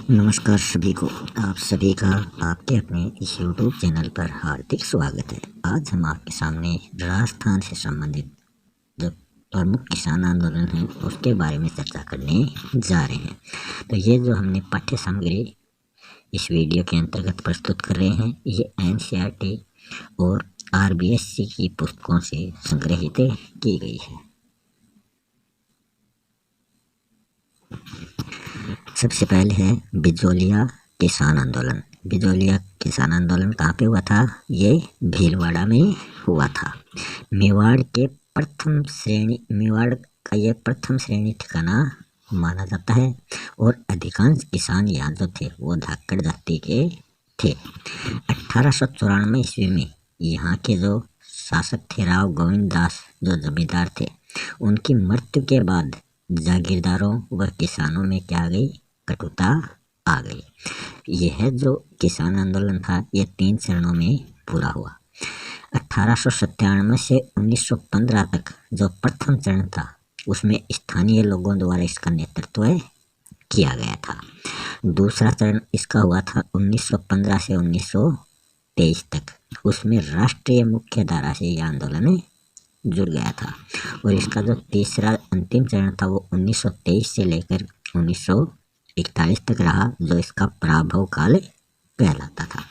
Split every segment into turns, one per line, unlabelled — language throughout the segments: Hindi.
नमस्कार सभी को। आप सभी का आपके अपने इस YouTube चैनल पर हार्दिक स्वागत है। आज हम आपके सामने राजस्थान से संबंधित जो प्रमुख किसान आंदोलन है उसके बारे में चर्चा करने जा रहे हैं। तो ये जो हमने पाठ्य सामग्री इस वीडियो के अंतर्गत प्रस्तुत कर रहे हैं, ये NCERT और RBSC की पुस्तकों से संग्रहित की गई है। सबसे पहले है बिजोलिया किसान आंदोलन। बिजोलिया किसान आंदोलन कहाँ पे हुआ था? ये भीलवाड़ा में हुआ था। मेवाड़ का ये प्रथम श्रेणी ठिकाना माना जाता है और अधिकांश किसान यहाँ जो थे वो धाकड़ जाति के थे। 1894 ईस्वी में यहाँ के जो शासक थे राव गोविंद दास, जो जमींदार थे, उनकी मृत्यु के बाद जागीरदारों व किसानों में क्या आ गई? कटुता आ गई। यह जो किसान आंदोलन था ये 3 चरणों में पूरा हुआ। 1897 से 1915 तक जो प्रथम चरण था उसमें स्थानीय लोगों द्वारा इसका नेतृत्व किया गया था। दूसरा चरण इसका हुआ था 1915 से 1923 तक। उसमें राष्ट्रीय मुख्य धारा से यह आंदोलन जुड़ गया था। और इसका जो तीसरा अंतिम चरण था वो 1923 से लेकर 1941 तक रहा, जो इसका पराभव काल कहलाता था।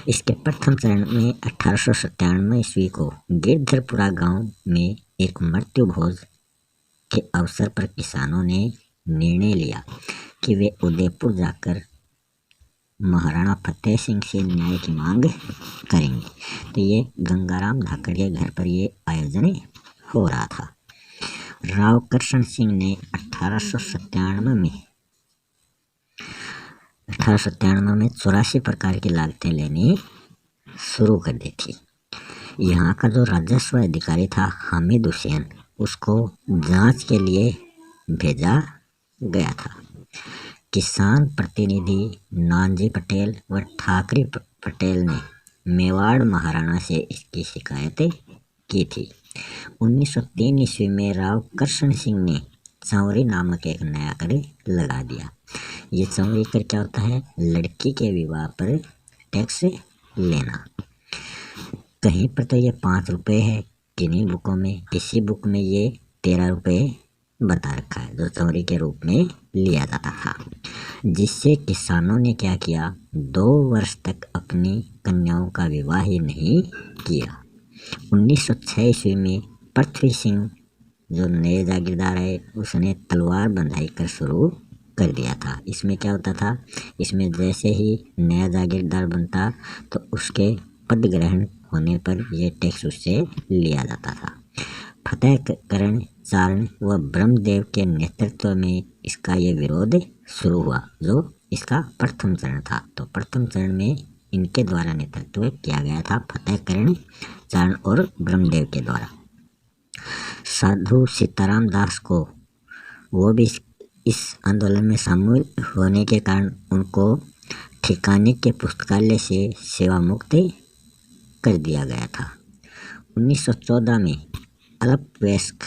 इसके प्रथम चरण में 1897 ईस्वी को गिरधरपुरा गांव में एक मृत्यु भोज के अवसर पर किसानों ने निर्णय लिया कि वे उदयपुर जाकर महाराणा फतेह सिंह से न्याय की मांग करेंगे। तो ये गंगाराम धाकड़ के घर पर ये आयोजन हो रहा था। राव कृष्ण सिंह ने 1897 में 84 प्रकार की लागतें लेनी शुरू कर दी थी। यहाँ का जो राजस्व अधिकारी था हामिद हुसैन, उसको जांच के लिए भेजा गया था। किसान प्रतिनिधि नानजी पटेल व ठाकरे पटेल ने मेवाड़ महाराणा से इसकी शिकायत की थी। 1903 ईस्वी में राव कृष्ण सिंह ने चौरी नामक एक नया कर लगा दिया। ये चौरी कर क्या होता है? लड़की के विवाह पर टैक्स लेना। कहीं पर तो ये 5 रुपये है, किन्हीं बुकों में, किसी बुक में ये 13 रुपये बता रखा है, जो चौरी के रूप में लिया जाता था। जिससे किसानों ने क्या किया? 2 वर्ष तक अपनी कन्याओं का विवाह ही नहीं किया। 1906 ईस्वी में पृथ्वी सिंह जो नए जागीरदार है उसने तलवार बंधाई कर शुरू कर दिया था। इसमें क्या होता था? इसमें जैसे ही नया जागीरदार बनता तो उसके पद ग्रहण होने पर यह टैक्स उससे लिया जाता था। फतेहकरण चारण व ब्रह्मदेव के नेतृत्व में इसका ये विरोध शुरू हुआ, जो इसका प्रथम चरण था। तो प्रथम चरण में इनके द्वारा नेतृत्व किया गया था, फतेहकरण चारण और ब्रह्मदेव के द्वारा। साधु सीताराम दास को वो भी इस आंदोलन में शामिल होने के कारण उनको ठिकाने के पुस्तकालय से सेवा मुक्त कर दिया गया था। 1914 में अल्पवयस्क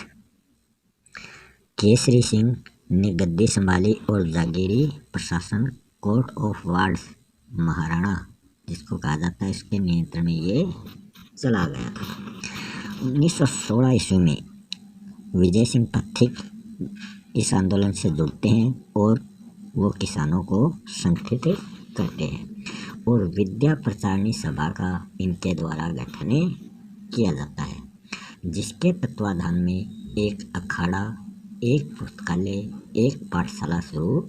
केसरी सिंह ने गद्दी संभाली और जागीरी प्रशासन कोर्ट ऑफ वार्ड्स महाराणा जिसको कहा जाता है इसके नियंत्रण में ये चला गया था। 1916 ईस्वी में विजय सिंह पथिक इस आंदोलन से जुड़ते हैं और वो किसानों को संगठित करते हैं और विद्या प्रचारणी सभा का इनके द्वारा गठन किया जाता है, जिसके तत्वाधान में एक अखाड़ा, एक पुस्तकालय, एक पाठशाला शुरू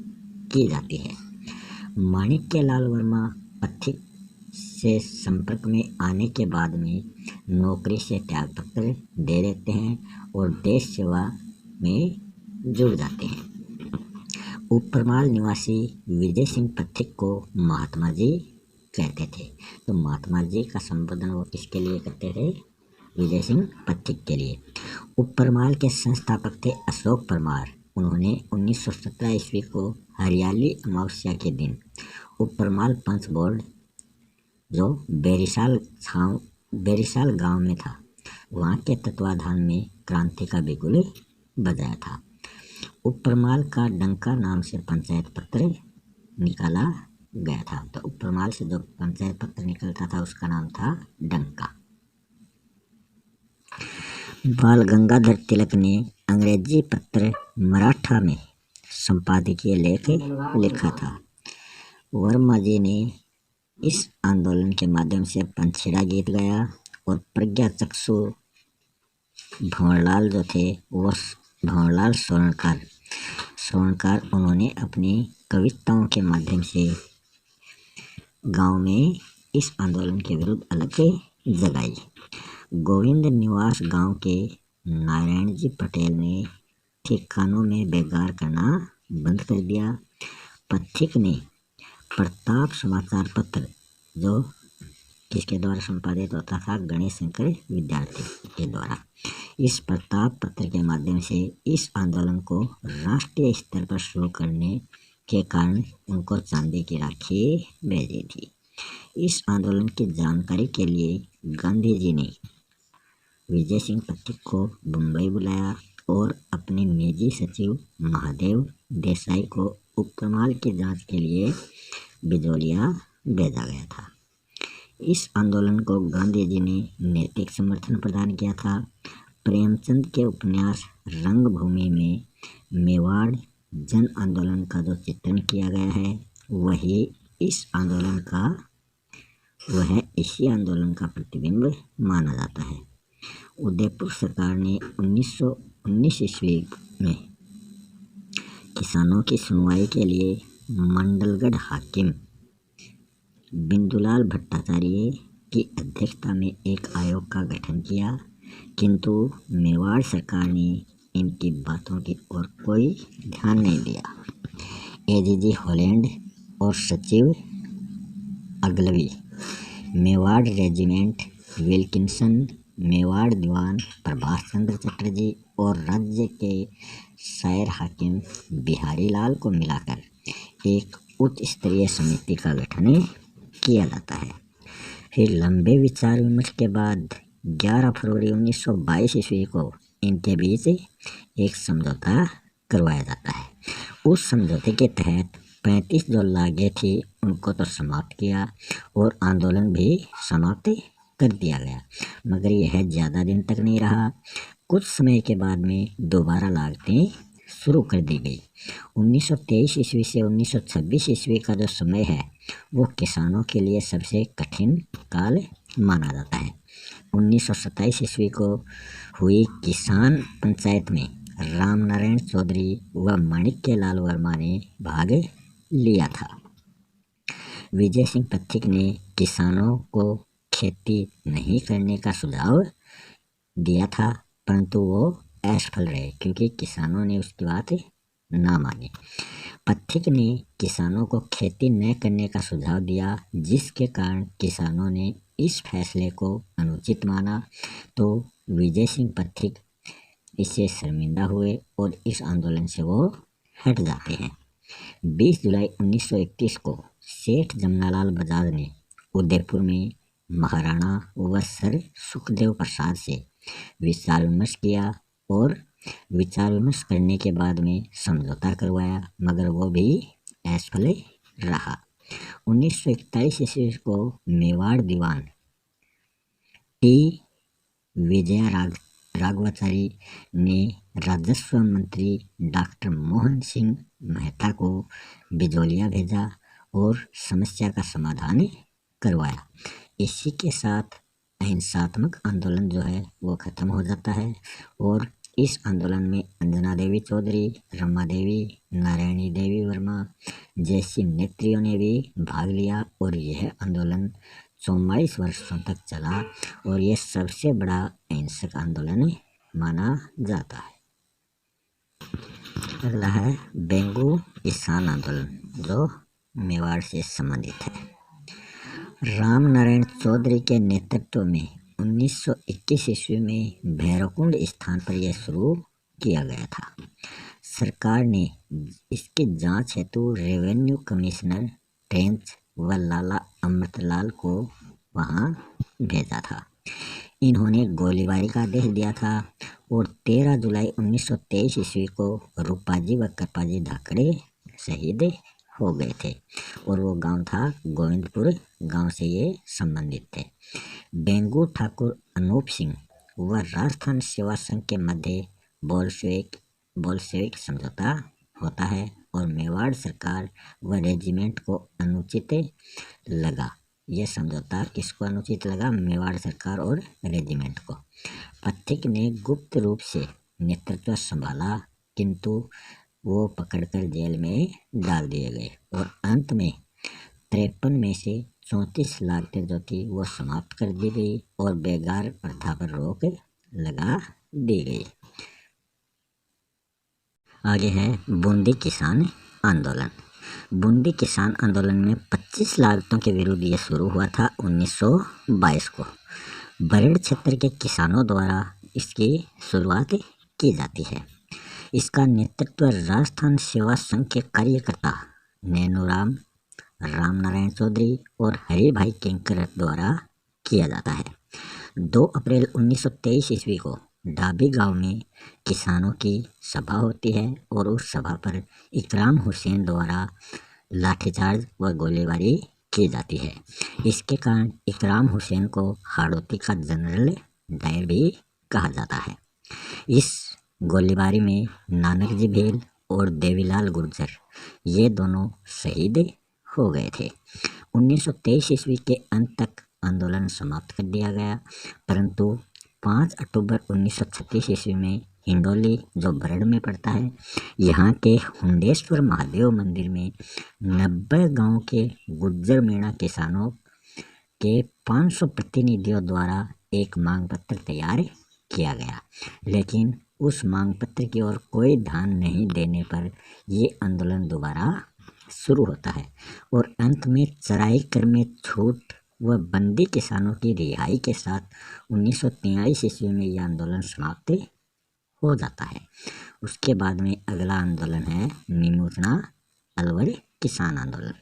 की जाती है। माणिक्यलाल वर्मा पथिक से संपर्क में आने के बाद में नौकरी से त्यागपत्र दे देते हैं और देश सेवा में जुड़ जाते हैं। उपरमाल निवासी विजय सिंह पथिक को महात्मा जी कहते थे। तो महात्मा जी का संबोधन वो किसके लिए करते थे? विजय सिंह पथिक के लिए। उपरमाल के संस्थापक थे अशोक परमार। उन्होंने 1917 ईस्वी को हरियाली अमावस्या के दिन उपरमाल पंच बोर्ड जो बेरिसाल गांव में था, वहाँ के तत्वाधान में क्रांति का बिगुल बजाया था। उपरमाल का डंका नाम से पंचायत पत्र निकाला गया था। तो उपरमाल से जो पंचायत पत्र निकलता था उसका नाम था डंका। बाल गंगाधर तिलक ने अंग्रेजी पत्र मराठा में संपादकीय लेख लिखा था। वर्मा जी ने इस आंदोलन के माध्यम से पंछेड़ा गीत गाया और प्रज्ञा चक्षु भंवरलाल जो थे वो भंवरलाल स्वर्णकार उन्होंने अपनी कविताओं के माध्यम से गांव में इस आंदोलन के विरुद्ध अलग जगाई। गोविंद निवास गांव के नारायण जी पटेल ने ठिकानों में बेगार करना बंद कर दिया। पथिक ने प्रताप समाचार पत्र जो किसके द्वारा संपादित होता था, गणेश शंकर विद्यार्थी के द्वारा, इस प्रताप पत्र के माध्यम से इस आंदोलन को राष्ट्रीय स्तर पर शुरू करने के कारण उनको चांदी की राखी भेजी थी। इस आंदोलन की जानकारी के लिए गांधी जी ने विजय सिंह पथिक को बम्बई बुलाया और अपने निजी सचिव महादेव देसाई को उपरमाल की जांच के लिए बिजोलिया भेजा गया था। इस आंदोलन को गांधी जी ने नैतिक समर्थन प्रदान किया था। प्रेमचंद के उपन्यास रंगभूमि में मेवाड़ जन आंदोलन का जो चित्रण किया गया है वह इसी आंदोलन का प्रतिबिंब माना जाता है। उदयपुर सरकार ने 1919 ईस्वी में किसानों की सुनवाई के लिए मंडलगढ़ हाकिम बिंदुलाल भट्टाचार्य की अध्यक्षता में एक आयोग का गठन किया, किंतु मेवाड़ सरकार ने इनकी बातों की ओर कोई ध्यान नहीं दिया। एजीजी हॉलैंड और सचिव अगलवी, मेवाड़ रेजिमेंट विल्किंसन, मेवाड़ दीवान प्रभाष चंद्र चटर्जी और राज्य के सैर हाकिम बिहारी लाल को मिलाकर एक उच्च स्तरीय समिति का गठन किया जाता है। फिर लंबे विचार विमर्श के बाद 11 फरवरी 1922 ईस्वी को इनके बीच एक समझौता करवाया जाता है। उस समझौते के तहत 35 जो लागें थी उनको तो समाप्त किया और आंदोलन भी समाप्त कर दिया गया, मगर यह ज़्यादा दिन तक नहीं रहा। कुछ समय के बाद में दोबारा लागतें शुरू कर दी गई। 1923 ईस्वी से 1926 ईस्वी का जो समय है वो किसानों के लिए सबसे कठिन काल माना जाता है। 1927 ईस्वी को हुई किसान पंचायत में रामनारायण चौधरी व माणिक्यलाल वर्मा ने भाग लिया था। विजय सिंह पथिक ने किसानों को खेती नहीं करने का सुझाव दिया था, परंतु वो असफल रहे क्योंकि किसानों ने उसकी बात ना मानी। पथिक ने किसानों को खेती न करने का सुझाव दिया, जिसके कारण किसानों ने इस फैसले को अनुचित माना। तो विजय सिंह पथिक इससे शर्मिंदा हुए और इस आंदोलन से वो हट जाते हैं। 20 जुलाई 1931 को सेठ जमनालाल बजाज ने उदयपुर में महाराणा व सर सुखदेव प्रसाद से विचार विमर्श किया और विचार विमर्श करने के बाद में समझौता करवाया, मगर वो भी असफल रहा। 1941 ईस्वी को मेवाड़ दीवान टी विजया राघवाचारी ने राजस्व मंत्री डॉक्टर मोहन सिंह मेहता को बिजोलिया भेजा और समस्या का समाधान करवाया। इसी के साथ अहिंसात्मक आंदोलन जो है वो खत्म हो जाता है और इस आंदोलन में अंजना देवी चौधरी, रमा देवी, नारायणी देवी वर्मा जैसी नेत्रियों ने भी भाग लिया और यह आंदोलन 44 वर्षों तक चला और यह सबसे बड़ा अहिंसक आंदोलन माना जाता है। अगला है बेंगू किसान आंदोलन जो मेवाड़ से संबंधित है। रामनारायण चौधरी के नेतृत्व में 1921 ईस्वी में भैरवकुंड स्थान पर यह शुरू किया गया था। सरकार ने इसकी जांच हेतु रेवेन्यू कमिश्नर ट्रेंच व लाला अमृतलाल को वहां भेजा था। इन्होंने गोलीबारी का आदेश दिया था और 13 जुलाई 1923 ईस्वी को रूपाजी व कृपाजी धाकड़े शहीद हो गए थे और वो गांव था गोविंदपुर गांव से ये संबंधित थे। बेंगू ठाकुर अनूप सिंह व राजस्थान सेवा संघ के मध्य बोल्शेविक समझौता होता है और मेवाड़ सरकार व रेजिमेंट को अनुचित लगा। यह समझौता किसको अनुचित लगा? मेवाड़ सरकार और रेजिमेंट को। पथिक ने गुप्त रूप से नेतृत्व संभाला, किंतु वो पकड़कर जेल में डाल दिए गए और अंत में 53 में से 34 लागतें जो थी वो समाप्त कर दी गई और बेगार प्रथा पर रोक लगा दी गई। आगे है बूंदी किसान आंदोलन। बूंदी किसान आंदोलन में 25 लागतों के विरुद्ध ये शुरू हुआ था 1922 को। बरेड़ क्षेत्र के किसानों द्वारा इसकी शुरुआत की जाती है। इसका नेतृत्व राजस्थान सेवा संघ के कार्यकर्ता नैनूराम, रामनारायण चौधरी और हरिभाई किंकर द्वारा किया जाता है। 2 अप्रैल 1923 ईस्वी को डाबी गांव में किसानों की सभा होती है और उस सभा पर इकराम हुसैन द्वारा लाठीचार्ज व गोलीबारी की जाती है। इसके कारण इकराम हुसैन को हाड़ौती का जनरल डायर भी कहा जाता है। इस गोलीबारी में नानक जी भील और देवीलाल गुर्जर ये दोनों शहीद हो गए थे। 1923 ईस्वी के अंत तक आंदोलन समाप्त कर दिया गया, परंतु 5 अक्टूबर 1936 ईस्वी में हिंडोली जो बरड़ में पड़ता है, यहाँ के हुंडेश्वर महादेव मंदिर में 90 गांव के गुज्जर मीणा किसानों के 500 प्रतिनिधियों द्वारा एक मांग पत्र तैयार किया गया, लेकिन उस मांग पत्र की ओर कोई ध्यान नहीं देने पर ये आंदोलन दोबारा शुरू होता है और अंत में चराई कर में छूट व बंदी किसानों की रिहाई के साथ 1943 ईस्वी में यह आंदोलन समाप्त हो जाता है। उसके बाद में अगला आंदोलन है निमोचना अलवर किसान आंदोलन।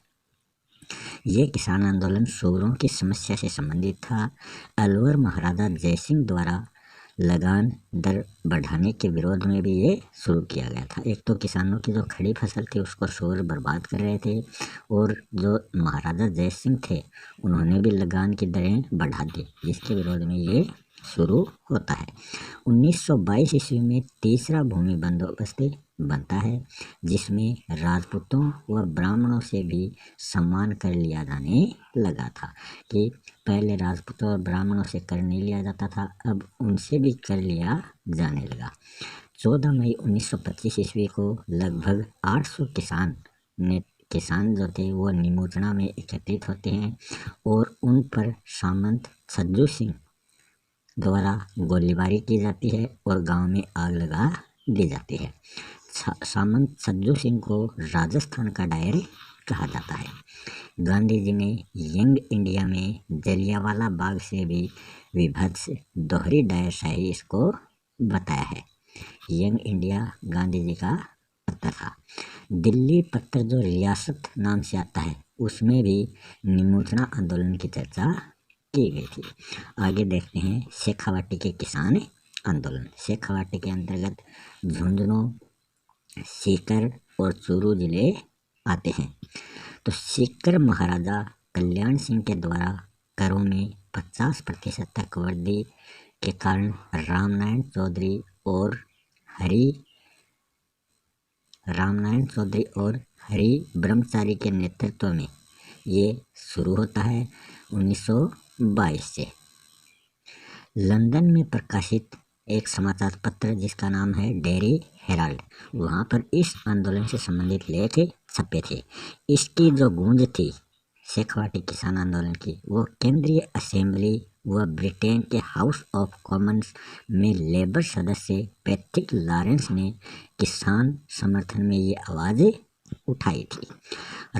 ये किसान आंदोलन सूरों की समस्या से संबंधित था। अलवर महाराजा जयसिंह द्वारा लगान दर बढ़ाने के विरोध में भी ये शुरू किया गया था। एक तो किसानों की जो खड़ी फसल थी उसको सूर बर्बाद कर रहे थे और जो महाराजा जयसिंह थे उन्होंने भी लगान की दरें बढ़ा दी, जिसके विरोध में ये शुरू होता है। 1922 ईस्वी में तीसरा भूमि बंदोबस्त बनता है, जिसमें राजपूतों व ब्राह्मणों से भी सम्मान कर लिया जाने लगा था कि पहले राजपूतों और ब्राह्मणों से कर नहीं लिया जाता था, अब उनसे भी कर लिया जाने लगा। 14 मई 1925 ईस्वी को लगभग 800 किसान जो थे वो निमोचना में एकत्रित होते हैं और उन पर सामंत सज्जू सिंह द्वारा गोलीबारी की जाती है और गांव में आग लगा दी जाती है। सामंत सज्जू सिंह को राजस्थान का डायर कहा जाता है। गांधी जी ने यंग इंडिया में जलियांवाला बाग से भी विभत्स दोहरी डायरशाही इसको बताया है। यंग इंडिया गांधी जी का पत्र था। दिल्ली पत्र जो रियासत नाम से आता है उसमें भी निमोचना आंदोलन की चर्चा की गई थी। आगे देखते हैं शेखावाटी के किसान आंदोलन। शेखावाटी के अंतर्गत झुंझुनू, सीकर और चूरू जिले आते हैं। तो सीकर महाराजा कल्याण सिंह के द्वारा करों में 50% तक वृद्धि के कारण रामनारायण चौधरी और हरि ब्रह्मचारी के नेतृत्व में ये शुरू होता है 1922 से। लंदन में प्रकाशित एक समाचार पत्र जिसका नाम है डेली हेराल्ड, वहाँ पर इस आंदोलन से संबंधित लेख छपे थे। इसकी जो गूंज थी शेखावाटी किसान आंदोलन की, वो केंद्रीय असेंबली व ब्रिटेन के हाउस ऑफ कॉमन्स में लेबर सदस्य पैट्रिक लॉरेंस ने किसान समर्थन में ये आवाज़ उठाई थी।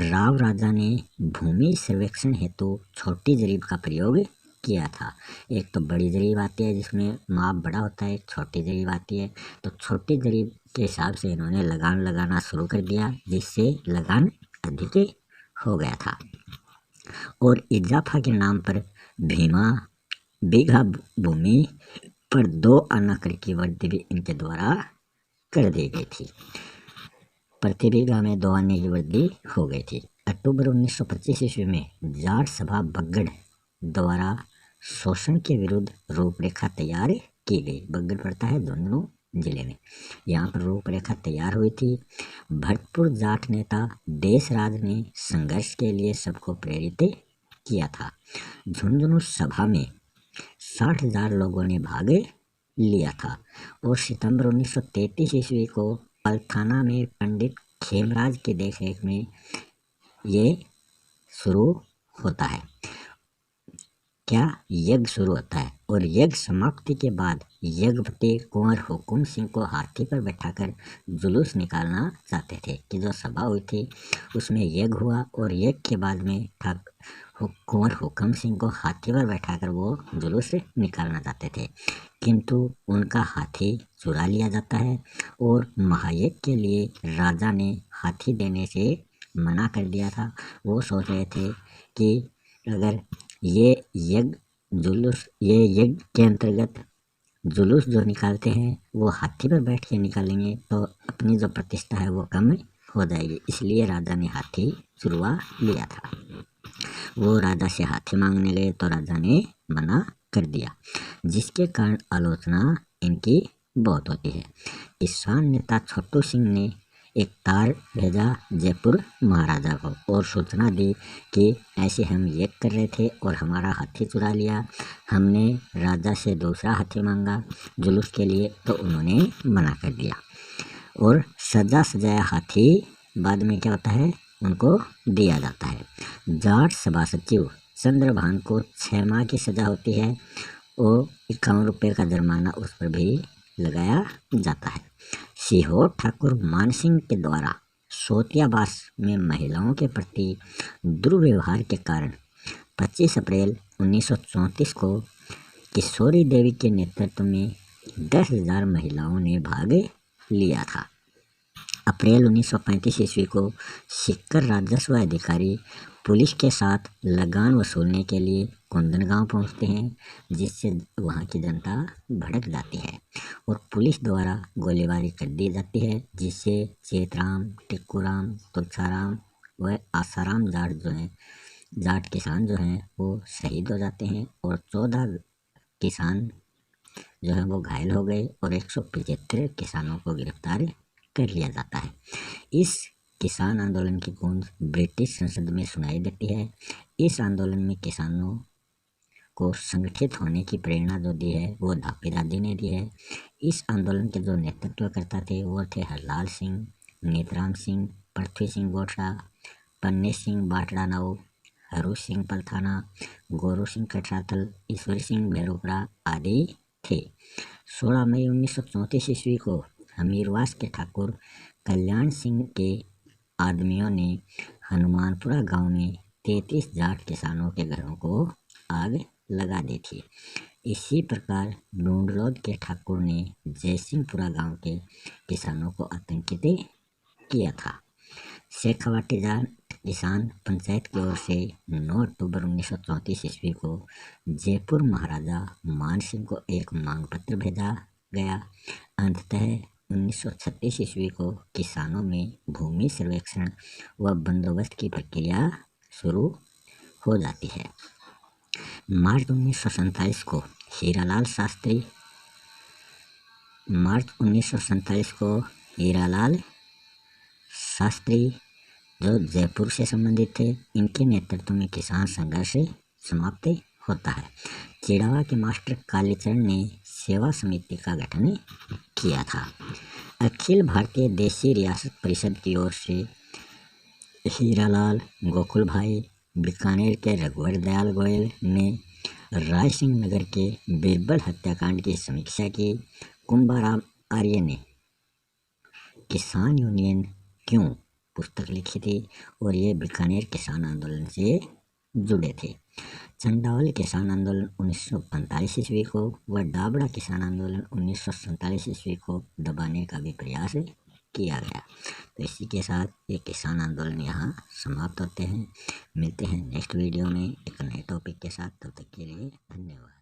राव राजा ने भूमि सर्वेक्षण हेतु छोटी जरीब का प्रयोग किया था। एक तो बड़ी जरीब आती है जिसमें माप बड़ा होता है, एक छोटी जरीब आती है। तो छोटी जरीब के हिसाब से इन्होंने लगान लगाना शुरू कर दिया, जिससे लगान अधिक हो गया था और इजाफा के नाम पर बीघा भूमि पर 2 आना कर की वृद्धि भी इनके द्वारा कर दी गई थी। प्रति बीघा में 2 आने की वृद्धि हो गई थी। अक्टूबर 1925 ईस्वी में जाट सभा बगड़ द्वारा शोषण के विरुद्ध रूपरेखा तैयार की गई। बगड़ पड़ता है झुंझुनू जिले में। यहाँ पर रूपरेखा तैयार हुई थी। भरतपुर जाट नेता देशराज ने संघर्ष के लिए सबको प्रेरित किया था। झुंझुनू सभा में 60,000 लोगों ने भाग लिया था और सितंबर 1933 ईस्वी को पलथाना में पंडित खेमराज की देखरेख में ये शुरू होता है। क्या यज्ञ शुरू होता है और यज्ञ समाप्ति के बाद यज्ञपति कुंवर हुकुम सिंह को हाथी पर बैठाकर जुलूस निकालना चाहते थे कि जो सभा हुई थी उसमें यज्ञ हुआ और यज्ञ के बाद में कुंवर हुकुम सिंह को हाथी पर बैठाकर वो जुलूस निकालना चाहते थे, किंतु उनका हाथी चुरा लिया जाता है और महायज्ञ के लिए राजा ने हाथी देने से मना कर दिया था। वो सोच रहे थे कि अगर ये यज्ञ के अंतर्गत जुलूस जो निकालते हैं वो हाथी पर बैठ के निकालेंगे तो अपनी जो प्रतिष्ठा है वो कम हो जाएगी, इसलिए राजा ने हाथी चुरवा लिया था। वो राजा से हाथी मांगने गए तो राजा ने मना कर दिया, जिसके कारण आलोचना इनकी बहुत होती है। किसान नेता छोटू सिंह ने एक तार भेजा जयपुर महाराजा को और सूचना दी कि ऐसे हम यज्ञ कर रहे थे और हमारा हाथी चुरा लिया। हमने राजा से दूसरा हाथी मांगा जुलूस के लिए तो उन्होंने मना कर दिया और सजा सजाया हाथी बाद में क्या होता है उनको दिया जाता है। जाट सभा सचिव चंद्रभान को 6 माह की सजा होती है और 51 रुपये का जुर्माना उस पर भी लगाया जाता है। सीहोर ठाकुर मानसिंह के द्वारा सोतियाबास में महिलाओं के प्रति दुर्व्यवहार के कारण 25 अप्रैल 1934 को किशोरी देवी के नेतृत्व में 10,000 महिलाओं ने भाग लिया था। अप्रैल 1935 ईस्वी को सिक्कर राजस्व अधिकारी पुलिस के साथ लगान वसूलने के लिए कुंदनगांव पहुंचते हैं, जिससे वहां की जनता भड़क जाती है और पुलिस द्वारा गोलीबारी कर दी जाती है, जिससे चेतराम, टिक्कूराम, तुलसाराम व आसाराम जाट किसान जो हैं वो शहीद हो जाते हैं और 14 किसान जो है वो घायल हो गए और 175 किसानों को गिरफ्तार कर लिया जाता है। इस किसान आंदोलन की गूंज ब्रिटिश संसद में सुनाई देती है। इस आंदोलन में किसानों को संगठित होने की प्रेरणा जो दी है वो धापी दादी ने दी है। इस आंदोलन के जो नेतृत्व करता थे वो थे हरलाल सिंह, नेतराम सिंह, पृथ्वी सिंह बोठरा, पन्ने सिंह बाटड़ा नाऊ, हरू सिंह पलथाना, गोरू सिंह कटरातल, ईश्वर सिंह भैरोपरा आदि थे। 16 मई 1934 ईस्वी को हमीरवास के ठाकुर कल्याण सिंह के आदमियों ने हनुमानपुरा गांव में 33 जाट किसानों के घरों को आग लगा दी थी। इसी प्रकार ढूंढलोद के ठाकुर ने जयसिंहपुरा गांव के किसानों को आतंकित किया था। शेखावाटी जाट किसान पंचायत की ओर से 9 अक्टूबर 1934 ईस्वी को जयपुर महाराजा मानसिंह को एक मांग पत्र भेजा गया। अंततः 1936 ईस्वी को किसानों में भूमि सर्वेक्षण व बंदोबस्त की प्रक्रिया शुरू हो जाती है। मार्च 1947 को हीरालाल शास्त्री जो जयपुर से संबंधित थे, इनके नेतृत्व में किसान संघर्ष समाप्त होता है। चिड़ावा के मास्टर कालीचरण ने सेवा समिति का गठन किया था। अखिल भारतीय देशी रियासत परिषद की ओर से हीरालाल, गोकुल भाई, बीकानेर के रघुवर दयाल गोयल ने राय सिंह नगर के बीरबल हत्याकांड की समीक्षा की। कुंभाराम आर्य ने किसान यूनियन क्यों पुस्तक लिखी थी और ये बीकानेर किसान आंदोलन से जुड़े थे। चंडावल किसान आंदोलन 1945 ईस्वी को व डाबड़ा किसान आंदोलन 1947 ईस्वी को दबाने का भी प्रयास किया गया। तो इसी के साथ ये किसान आंदोलन यहाँ समाप्त होते हैं। मिलते हैं नेक्स्ट वीडियो में एक नए टॉपिक के साथ। तब तक के लिए धन्यवाद।